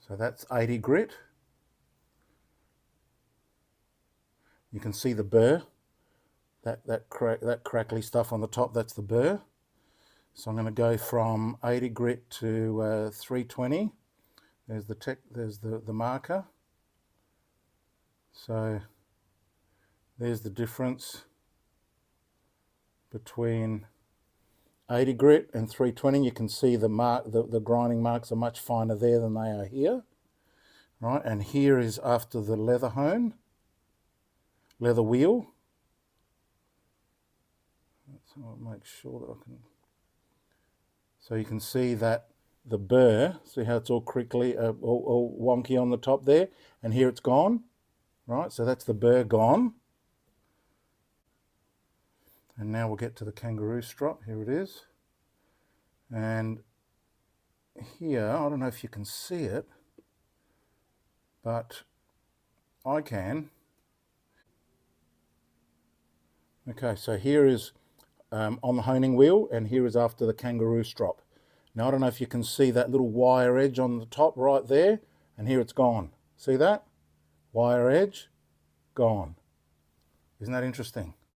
So that's 80 grit. You can see the burr, that crackly stuff on the top, that's the burr. So I'm going to go from 80 grit to 320. There's the marker. So there's the difference between 80 grit and 320. You can see the grinding marks are much finer there than they are here. Right, and here is after the leather wheel. So I'll make sure that I can. So you can see that the burr, see how it's all crinkly, all wonky on the top there, and here it's gone. Right, so that's the burr gone. And now we'll get to the kangaroo strop. Here it is. And here, I don't know if you can see it, but I can. Okay, so here is on the honing wheel, and here is after the kangaroo strop. Now I don't know if you can see that little wire edge on the top right there, and here it's gone. See that? Wire edge, gone. Isn't that interesting?